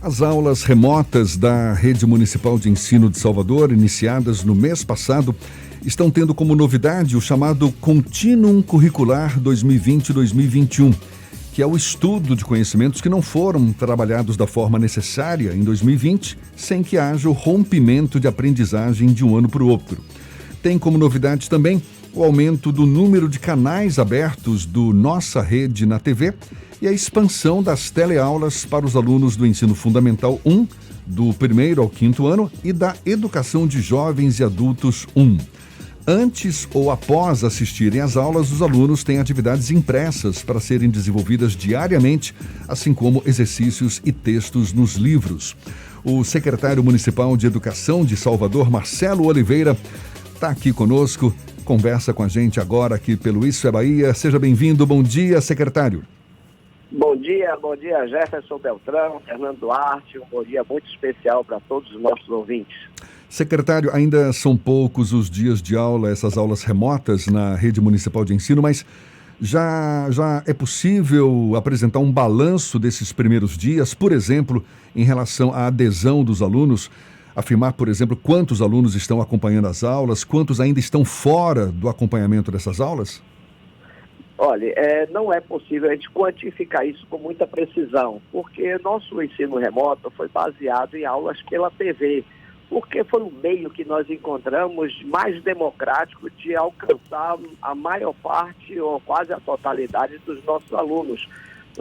As aulas remotas da Rede Municipal de Ensino de Salvador, iniciadas no mês passado, estão tendo como novidade o chamado Continuum Curricular 2020-2021, que é o estudo de conhecimentos que não foram trabalhados da forma necessária em 2020, sem que haja o rompimento de aprendizagem de um ano para o outro. Tem como novidade também o aumento do número de canais abertos do Nossa Rede na TV e a expansão das teleaulas para os alunos do Ensino Fundamental 1, do 1º ao 5º ano, e da Educação de Jovens e Adultos 1. Antes ou após assistirem às aulas, os alunos têm atividades impressas para serem desenvolvidas diariamente, assim como exercícios e textos nos livros. O secretário municipal de Educação de Salvador, Marcelo Oliveira, está aqui conosco, conversa com a gente agora aqui pelo Isso é Bahia. Seja bem-vindo. Bom dia, secretário. Bom dia Jefferson Beltrão, Fernando Duarte, um bom dia muito especial para todos os nossos ouvintes. Secretário, ainda são poucos os dias de aula, essas aulas remotas na Rede Municipal de Ensino, mas já é possível apresentar um balanço desses primeiros dias, por exemplo, em relação à adesão dos alunos, afirmar, por exemplo, quantos alunos estão acompanhando as aulas, quantos ainda estão fora do acompanhamento dessas aulas? Olha, não é possível a gente quantificar isso com muita precisão, porque nosso ensino remoto foi baseado em aulas pela TV, porque foi o meio que nós encontramos mais democrático de alcançar a maior parte ou quase a totalidade dos nossos alunos.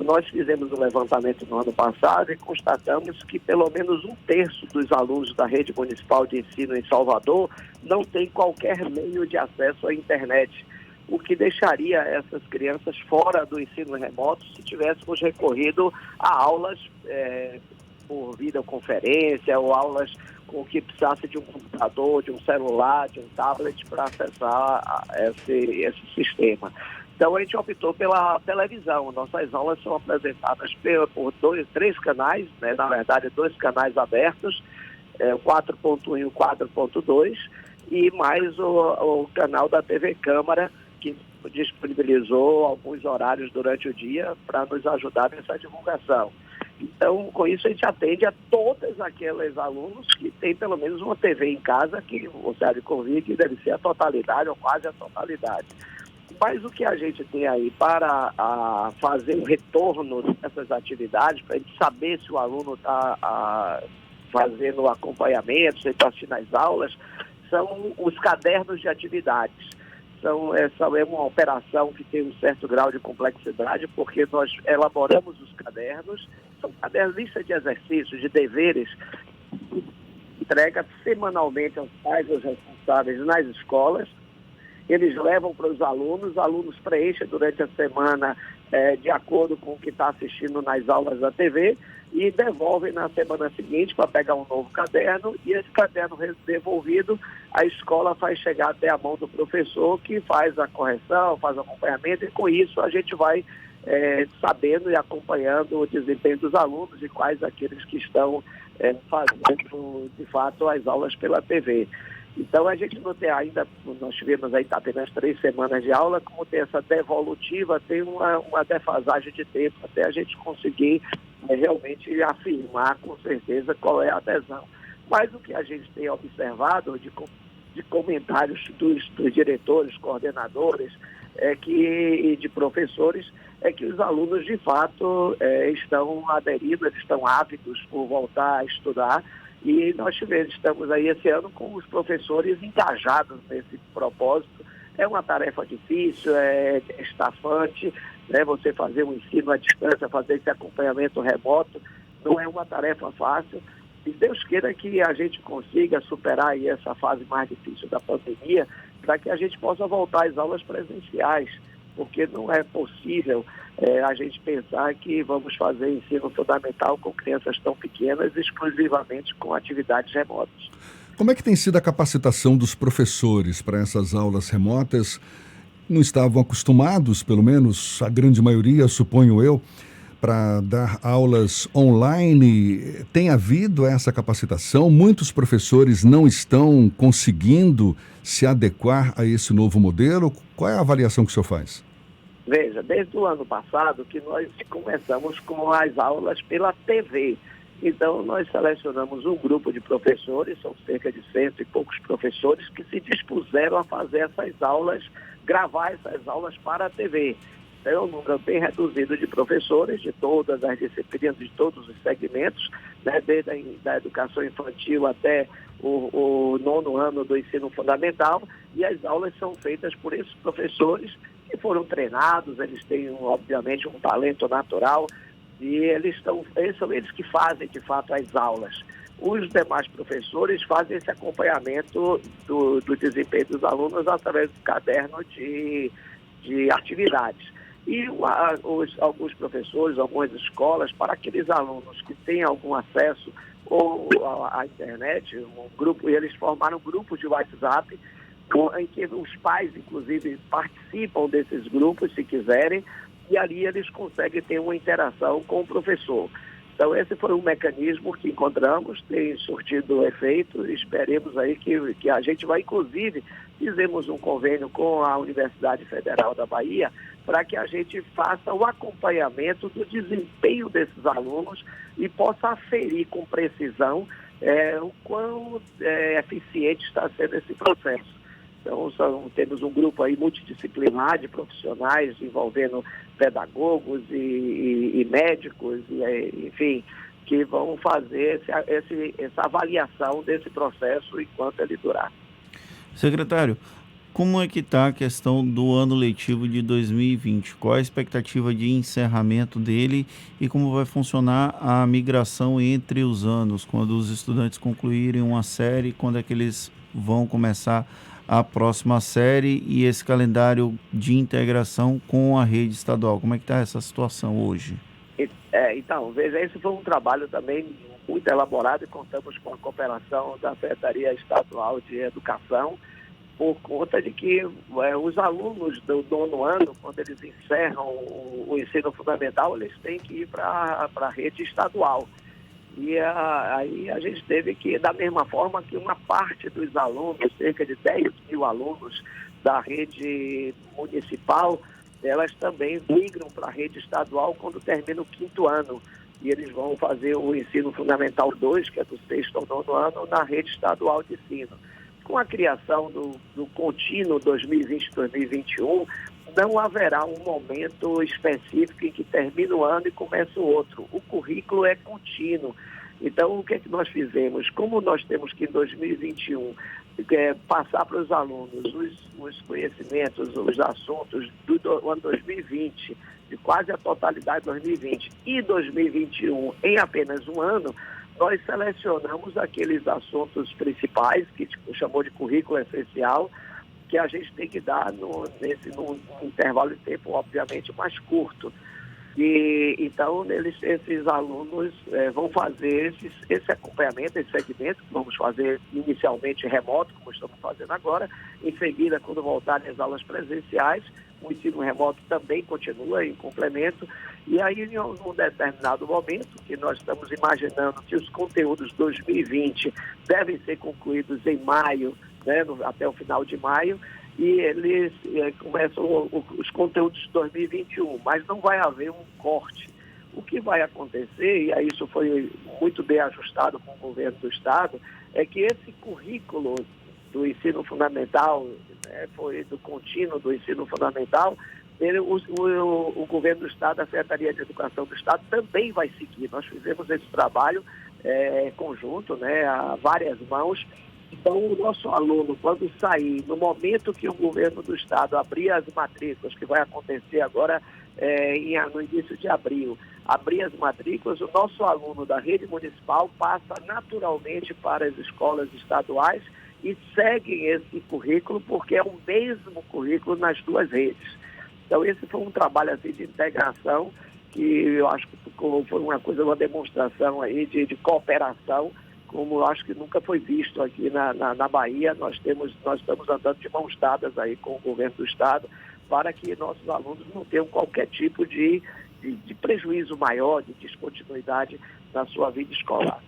Nós fizemos um levantamento no ano passado e constatamos que pelo menos 1/3 dos alunos da Rede Municipal de Ensino em Salvador não tem qualquer meio de acesso à internet, o que deixaria essas crianças fora do ensino remoto se tivéssemos recorrido a aulas por videoconferência ou aulas com que precisasse de um computador, de um celular, de um tablet para acessar esse sistema. Então a gente optou pela televisão. Nossas aulas são apresentadas por 3 canais, né? Na verdade 2 canais abertos, o 4.1 e o 4.2, e mais o canal da TV Câmara, que disponibilizou alguns horários durante o dia para nos ajudar nessa divulgação. Então, com isso, a gente atende a todos aqueles alunos que têm pelo menos uma TV em casa, que você há de convir que deve ser a totalidade ou quase a totalidade. Mas o que a gente tem aí para fazer o retorno dessas atividades, para a gente saber se o aluno está fazendo o acompanhamento, se ele está assistindo às aulas, são os cadernos de atividades. Essa é uma operação que tem um certo grau de complexidade, porque nós elaboramos os cadernos, são cadernos, lista de exercícios, de deveres, entrega semanalmente aos pais, aos responsáveis nas escolas. Eles levam para os alunos preenchem durante a semana de acordo com o que está assistindo nas aulas da TV e devolvem na semana seguinte para pegar um novo caderno, e esse caderno devolvido, a escola faz chegar até a mão do professor, que faz a correção, faz o acompanhamento, e com isso a gente vai sabendo e acompanhando o desempenho dos alunos e quais aqueles que estão fazendo de fato as aulas pela TV. Então a gente não tem ainda, nós tivemos aí apenas 3 semanas de aula, como tem essa devolutiva, tem uma defasagem de tempo até a gente conseguir realmente afirmar com certeza qual é a adesão. Mas o que a gente tem observado de comentários dos diretores, coordenadores e de professores, é que os alunos de fato estão aderindo, eles estão ávidos por voltar a estudar. E nós estamos aí esse ano com os professores engajados nesse propósito. É uma tarefa difícil, é estafante, né? Você fazer um ensino à distância, fazer esse acompanhamento remoto, não é uma tarefa fácil. E Deus queira que a gente consiga superar aí essa fase mais difícil da pandemia, para que a gente possa voltar às aulas presenciais, porque não é possível a gente pensar que vamos fazer ensino fundamental com crianças tão pequenas exclusivamente com atividades remotas. Como é que tem sido a capacitação dos professores para essas aulas remotas? Não estavam acostumados, pelo menos a grande maioria, suponho eu, para dar aulas online. Tem havido essa capacitação? Muitos professores não estão conseguindo se adequar a esse novo modelo? Qual é a avaliação que o senhor faz? Veja, desde o ano passado que nós começamos com as aulas pela TV. Então, nós selecionamos um grupo de professores, são cerca de 100 e poucos professores, que se dispuseram a fazer essas aulas, gravar essas aulas para a TV. Então, é um número bem reduzido de professores, de todas as disciplinas, de todos os segmentos, né, desde a educação infantil até o nono ano do ensino fundamental, e as aulas são feitas por esses professores que foram treinados, eles têm, obviamente, um talento natural, e são eles que fazem, de fato, as aulas. Os demais professores fazem esse acompanhamento do desempenho dos alunos através do caderno de atividades. E alguns professores, algumas escolas, para aqueles alunos que têm algum acesso ou à internet, eles formaram grupos de WhatsApp, em que os pais, inclusive, participam desses grupos, se quiserem, e ali eles conseguem ter uma interação com o professor. Então, esse foi um mecanismo que encontramos, tem surtido efeito, esperemos aí que a gente vai, inclusive, fizemos um convênio com a Universidade Federal da Bahia para que a gente faça o acompanhamento do desempenho desses alunos e possa aferir com precisão o quão eficiente está sendo esse processo. Então, temos um grupo aí multidisciplinar de profissionais envolvendo pedagogos e médicos, enfim, que vão fazer essa avaliação desse processo enquanto ele durar. Secretário, como é que está a questão do ano letivo de 2020? Qual a expectativa de encerramento dele e como vai funcionar a migração entre os anos, quando os estudantes concluírem uma série, quando é que eles vão começar a próxima série e esse calendário de integração com a rede estadual? Como é que está essa situação hoje? Então, veja, esse foi um trabalho também muito elaborado e contamos com a cooperação da Secretaria Estadual de Educação, por conta de que os alunos do nono ano, quando eles encerram o ensino fundamental, eles têm que ir para a rede estadual. E aí a gente teve que, da mesma forma que uma parte dos alunos, cerca de 10 mil alunos da rede municipal, elas também migram para a rede estadual quando termina o quinto ano. E eles vão fazer o ensino fundamental 2, que é do sexto ao nono ano, na rede estadual de ensino. Com a criação do contínuo 2020-2021, não haverá um momento específico em que termina o ano e começa o outro. O currículo é contínuo. Então, o que é que nós fizemos? Como nós temos que, em 2021, passar para os alunos os conhecimentos, os assuntos do ano 2020, de quase a totalidade de 2020, e 2021 em apenas um ano, nós selecionamos aqueles assuntos principais, que chamou de currículo essencial, que a gente tem que dar num intervalo de tempo, obviamente, mais curto. E então, esses alunos vão fazer esse acompanhamento, esse segmento, que vamos fazer inicialmente remoto, como estamos fazendo agora. Em seguida, quando voltarem as aulas presenciais, o ensino remoto também continua em complemento. E aí, em um determinado momento, que nós estamos imaginando que os conteúdos 2020 devem ser concluídos em maio, né, até o final de maio, e eles começam os conteúdos de 2021, mas não vai haver um corte. O que vai acontecer, e aí isso foi muito bem ajustado com o governo do Estado, é que esse currículo do ensino fundamental, foi do contínuo do ensino fundamental, o governo do Estado, a Secretaria de Educação do Estado também vai seguir. Nós fizemos esse trabalho conjunto, né, a várias mãos. Então, o nosso aluno, quando sair, no momento que o governo do Estado abrir as matrículas, que vai acontecer agora no início de abril, abrir as matrículas, o nosso aluno da rede municipal passa naturalmente para as escolas estaduais e seguem esse currículo, porque é o mesmo currículo nas duas redes. Então, esse foi um trabalho assim, de integração, que eu acho que foi uma demonstração aí de cooperação, como eu acho que nunca foi visto aqui na Bahia. Nós estamos andando de mãos dadas aí com o governo do Estado para que nossos alunos não tenham qualquer tipo de prejuízo maior, de descontinuidade na sua vida escolar.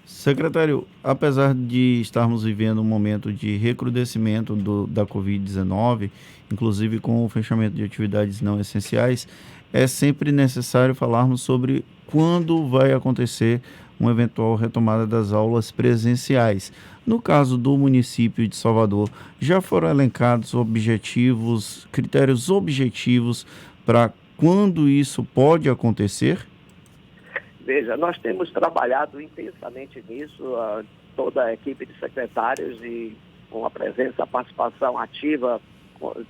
Secretário, apesar de estarmos vivendo um momento de recrudescimento da Covid-19, inclusive com o fechamento de atividades não essenciais, é sempre necessário falarmos sobre quando vai acontecer uma eventual retomada das aulas presenciais. No caso do município de Salvador, já foram elencados objetivos, critérios objetivos para quando isso pode acontecer? Veja, nós temos trabalhado intensamente nisso, toda a equipe de secretários e com a presença, a participação ativa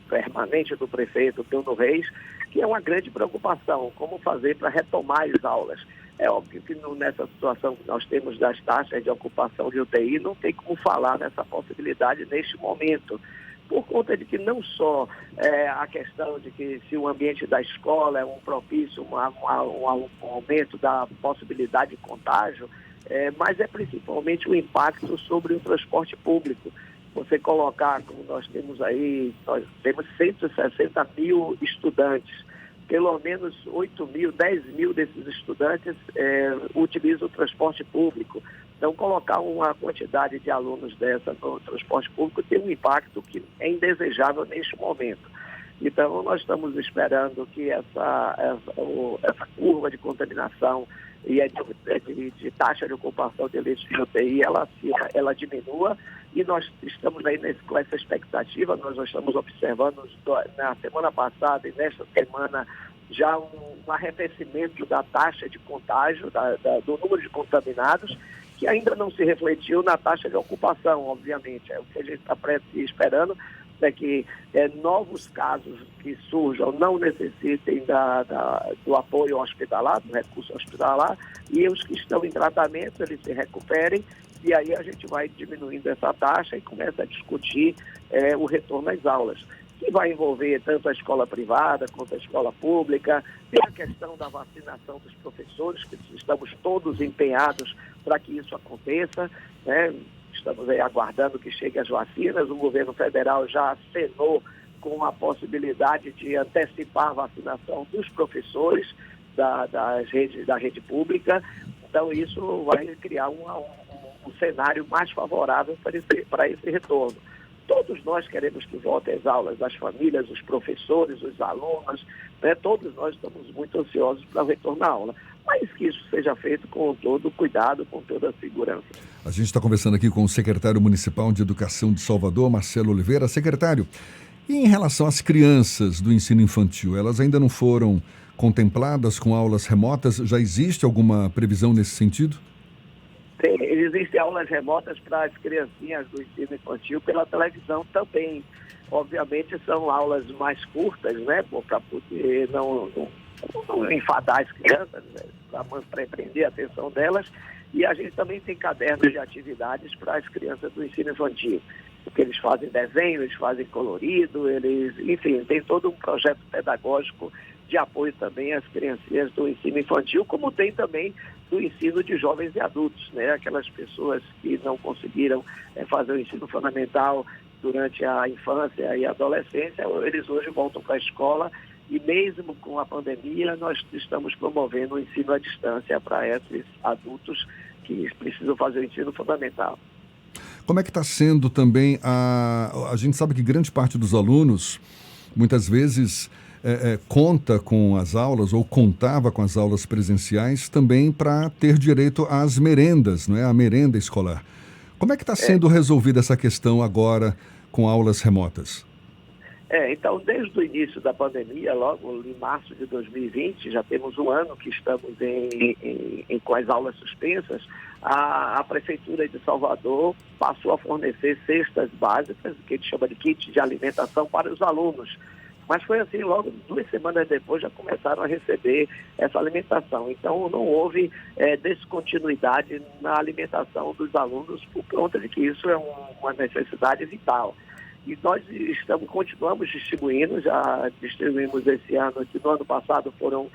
permanente do prefeito Bruno Reis, que é uma grande preocupação, como fazer para retomar as aulas. É óbvio que nessa situação que nós temos das taxas de ocupação de UTI, não tem como falar nessa possibilidade neste momento, por conta de que não só a questão de que se o ambiente da escola é um propício, um aumento da possibilidade de contágio, mas é principalmente o impacto sobre o transporte público. Você colocar, como nós temos 160 mil estudantes, pelo menos 8 mil, 10 mil desses estudantes utilizam o transporte público. Então, colocar uma quantidade de alunos dessa no transporte público tem um impacto que é indesejável neste momento. Então, nós estamos esperando que essa curva de contaminação e de taxa de ocupação de leitos de UTI, ela diminua, e nós estamos aí com essa expectativa. Nós já estamos observando na semana passada e nesta semana já um arrefecimento da taxa de contágio, do número de contaminados, que ainda não se refletiu na taxa de ocupação, obviamente. É o que a gente está esperando, é que novos casos que surjam não necessitem do apoio hospitalar, do recurso hospitalar, e os que estão em tratamento, eles se recuperem, e aí a gente vai diminuindo essa taxa e começa a discutir o retorno às aulas, que vai envolver tanto a escola privada quanto a escola pública. Tem a questão da vacinação dos professores, que estamos todos empenhados para que isso aconteça, né? Estamos aí aguardando que cheguem as vacinas. O governo federal já acenou com a possibilidade de antecipar a vacinação dos professores da rede pública. Então, isso vai criar um cenário mais favorável para esse retorno. Todos nós queremos que voltem às aulas, as famílias, os professores, os alunos, né? Todos nós estamos muito ansiosos para retornar à aula, mas que isso seja feito com todo o cuidado, com toda a segurança. A gente está conversando aqui com o secretário municipal de Educação de Salvador, Marcelo Oliveira. Secretário, e em relação às crianças do ensino infantil, elas ainda não foram contempladas com aulas remotas? Já existe alguma previsão nesse sentido? Existem aulas remotas para as criancinhas do ensino infantil pela televisão também. Obviamente são aulas mais curtas, né, para poder não enfadar as crianças, né, para prender a atenção delas. E a gente também tem cadernos de atividades para as crianças do ensino infantil, porque eles fazem desenho, eles fazem colorido, enfim, tem todo um projeto pedagógico de apoio também às criancinhas do ensino infantil, como tem também do ensino de jovens e adultos, né? Aquelas pessoas que não conseguiram fazer o ensino fundamental durante a infância e a adolescência, eles hoje voltam para a escola, e mesmo com a pandemia, nós estamos promovendo o ensino à distância para esses adultos que precisam fazer o ensino fundamental. Como é que está sendo também a gente sabe que grande parte dos alunos, muitas vezes, conta com as aulas ou contava com as aulas presenciais também para ter direito às merendas, não é? A merenda escolar. Como é que está sendo resolvida essa questão agora com aulas remotas? Então, desde o início da pandemia, logo em março de 2020, já temos um ano que estamos com as aulas suspensas, a Prefeitura de Salvador passou a fornecer cestas básicas, que a gente chama de kit de alimentação para os alunos. Mas foi assim, logo 2 semanas depois já começaram a receber essa alimentação. Então não houve descontinuidade na alimentação dos alunos, por conta de que isso é uma necessidade vital. E nós continuamos distribuindo, já distribuímos esse ano, que no ano passado foram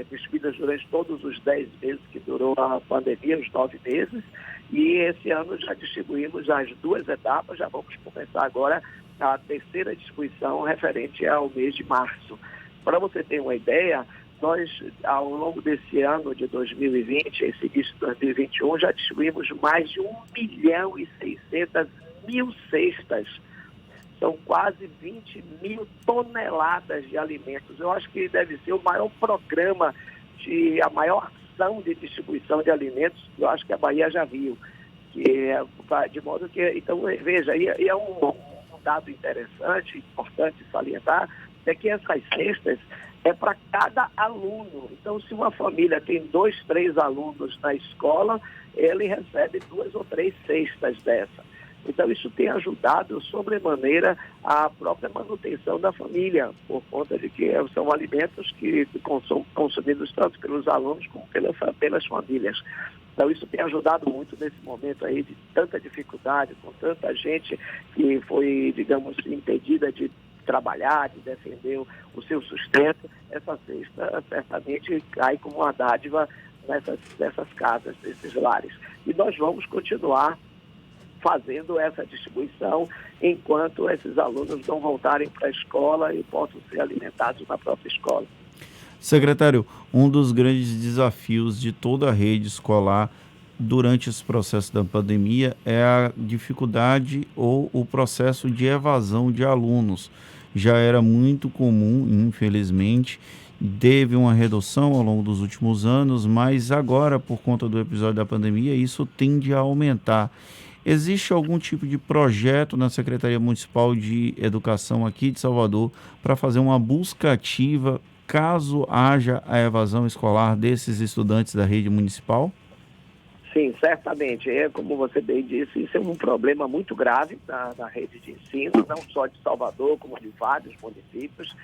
distribuídas durante todos os 10 meses que durou a pandemia, os 9 meses, e esse ano já distribuímos as 2 etapas, já vamos começar agora a 3ª distribuição referente ao mês de março. Para você ter uma ideia, nós, ao longo desse ano de 2020, esse início de 2021, já distribuímos mais de 1.600.000 cestas São quase 20 mil toneladas de alimentos. Eu acho que deve ser o maior programa, a maior ação de distribuição de alimentos que eu acho que a Bahia já viu. De modo que, então, veja, e é um dado interessante, importante salientar, é que essas cestas é para cada aluno. Então, se uma família tem 2, 3 alunos na escola, ele recebe 2 ou 3 cestas dessa. Então, isso tem ajudado sobremaneira a própria manutenção da família, por conta de que são alimentos que são consumidos tanto pelos alunos como pelas famílias. Então, isso tem ajudado muito nesse momento aí de tanta dificuldade, com tanta gente que foi, digamos, impedida de trabalhar, de defender o seu sustento. Essa cesta certamente cai como uma dádiva nessas casas, nesses lares. E nós vamos continuar fazendo essa distribuição enquanto esses alunos não voltarem para a escola e possam ser alimentados na própria escola. Secretário, um dos grandes desafios de toda a rede escolar durante esse processo da pandemia é a dificuldade ou o processo de evasão de alunos. Já era muito comum, infelizmente, teve uma redução ao longo dos últimos anos, mas agora, por conta do episódio da pandemia, isso tende a aumentar. Existe algum tipo de projeto na Secretaria Municipal de Educação aqui de Salvador para fazer uma busca ativa caso haja a evasão escolar desses estudantes da rede municipal? Sim, certamente. Como você bem disse, isso é um problema muito grave na rede de ensino, não só de Salvador, como de vários municípios,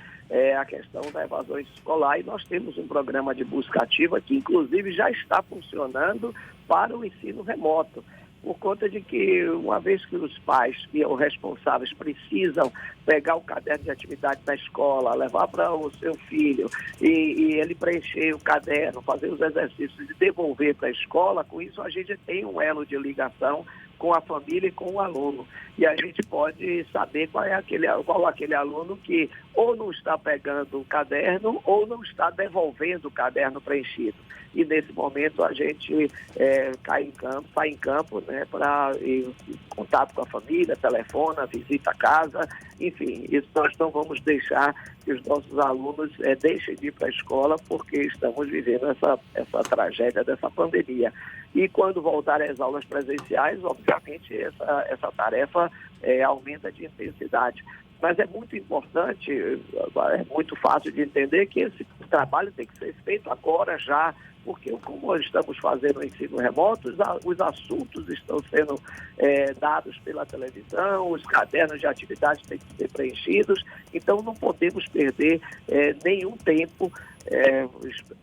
a questão da evasão escolar. E nós temos um programa de busca ativa que, inclusive, já está funcionando para o ensino remoto, por conta de que, uma vez que os pais e os responsáveis precisam pegar o caderno de atividade da escola, levar para o seu filho e ele preencher o caderno, fazer os exercícios e devolver para a escola, com isso a gente tem um elo de ligação com a família e com o aluno. E a gente pode saber qual aquele aluno que ou não está pegando o caderno ou não está devolvendo o caderno preenchido. E nesse momento a gente sai em campo, né, para contato com a família, telefona, visita a casa, enfim, isso nós não vamos deixar que os nossos alunos deixem de ir para a escola, porque estamos vivendo essa tragédia dessa pandemia. E quando voltarem às aulas presenciais, obviamente essa tarefa aumenta de intensidade. Mas é muito importante, é muito fácil de entender que esse trabalho tem que ser feito agora já, porque como nós estamos fazendo o ensino remoto, os assuntos estão sendo dados pela televisão, os cadernos de atividades têm que ser preenchidos, então não podemos perder nenhum tempo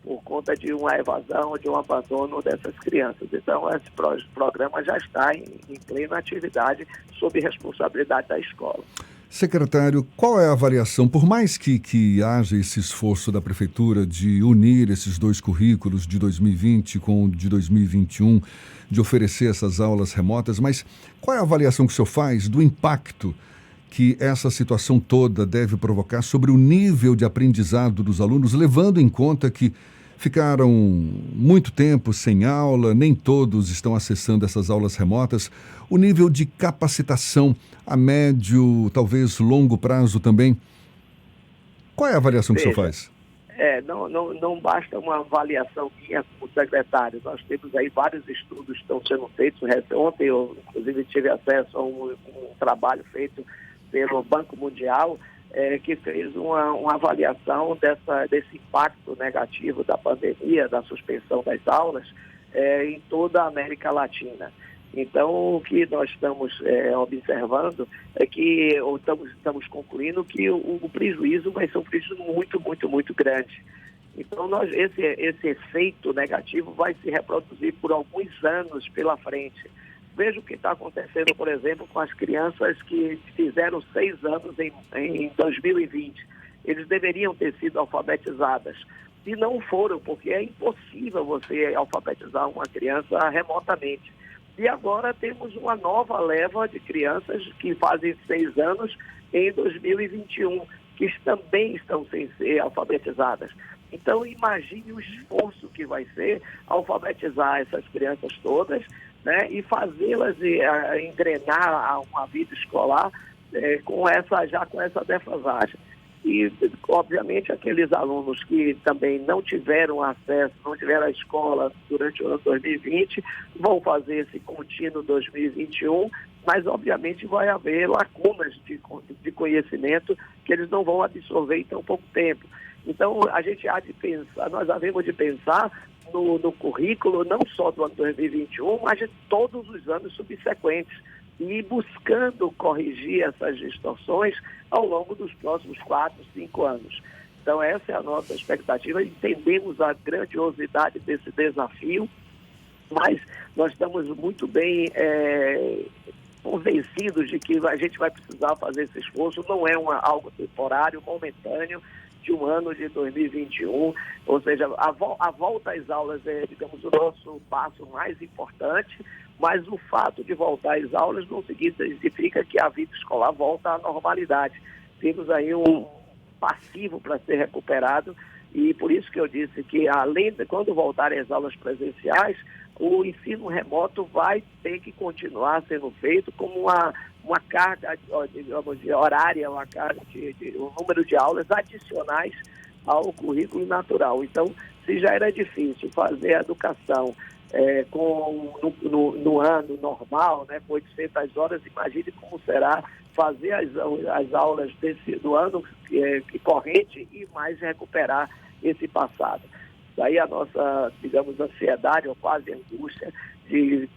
por conta de uma evasão ou de um abandono dessas crianças. Então, esse programa já está em plena atividade sob responsabilidade da escola. Secretário, qual é a avaliação, por mais que haja esse esforço da Prefeitura de unir esses dois currículos de 2020 com o de 2021, de oferecer essas aulas remotas, mas qual é a avaliação que o senhor faz do impacto que essa situação toda deve provocar sobre o nível de aprendizado dos alunos, levando em conta que ficaram muito tempo sem aula, nem todos estão acessando essas aulas remotas, o nível de capacitação a médio, talvez longo prazo também. Qual é a avaliação que o senhor faz? Não basta uma avaliação minha como secretário. Nós temos aí vários estudos que estão sendo feitos. Ontem eu, inclusive, tive acesso a um trabalho feito pelo Banco Mundial, que fez uma avaliação desse impacto negativo da pandemia, da suspensão das aulas, em toda a América Latina. Então, o que nós estamos observando é que, ou estamos concluindo que o prejuízo vai ser um prejuízo muito, muito, muito grande. Então, esse efeito negativo vai se reproduzir por alguns anos pela frente. Veja o que está acontecendo, por exemplo, com as crianças que fizeram 6 anos em 2020. Eles deveriam ter sido alfabetizadas e não foram, porque é impossível você alfabetizar uma criança remotamente. E agora temos uma nova leva de crianças que fazem 6 anos em 2021, que também estão sem ser alfabetizadas. Então, imagine o esforço que vai ser alfabetizar essas crianças todas, né, e fazê-las engrenar a uma vida escolar com essa defasagem. E, obviamente, aqueles alunos que também não tiveram acesso, não tiveram a escola durante o ano 2020, vão fazer esse contínuo 2021, mas, obviamente, vai haver lacunas de conhecimento que eles não vão absorver em tão pouco tempo. Então, a gente há de pensar, nós havemos de pensar no currículo não só do ano 2021, mas de todos os anos subsequentes, e buscando corrigir essas distorções ao longo dos próximos 4, 5 anos. Então, essa é a nossa expectativa. Entendemos a grandiosidade desse desafio, mas nós estamos muito bem convencidos de que a gente vai precisar fazer esse esforço. Não é algo temporário, momentâneo, de um ano de 2021, ou seja, a volta às aulas é, digamos, o nosso passo mais importante, mas o fato de voltar às aulas não significa que a vida escolar volta à normalidade. Temos aí um passivo para ser recuperado, e por isso que eu disse que, além de quando voltarem às aulas presenciais, o ensino remoto vai ter que continuar sendo feito como uma carga, digamos, horária, uma carga um número de aulas adicionais ao currículo natural. Então, se já era difícil fazer a educação no ano normal, né, com 800 horas, imagine como será fazer as aulas do ano corrente e mais recuperar esse passado. Daí a nossa, digamos, ansiedade ou quase angústia de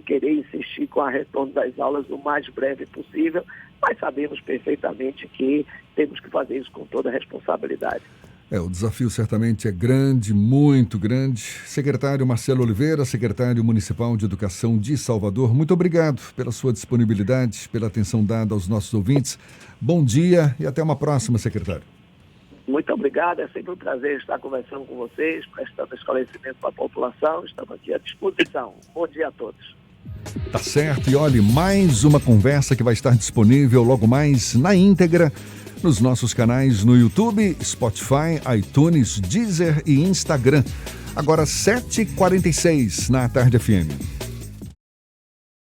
querer insistir com a retorno das aulas o mais breve possível, mas sabemos perfeitamente que temos que fazer isso com toda a responsabilidade. O desafio certamente é grande, muito grande. Secretário Marcelo Oliveira, secretário municipal de Educação de Salvador, muito obrigado pela sua disponibilidade, pela atenção dada aos nossos ouvintes. Bom dia e até uma próxima, secretário. Muito obrigado, é sempre um prazer estar conversando com vocês, prestando esclarecimento para a população, estamos aqui à disposição. Bom dia a todos. Tá certo, e olhe, mais uma conversa que vai estar disponível logo mais na íntegra nos nossos canais no YouTube, Spotify, iTunes, Deezer e Instagram. Agora 7h46 na Tarde FM.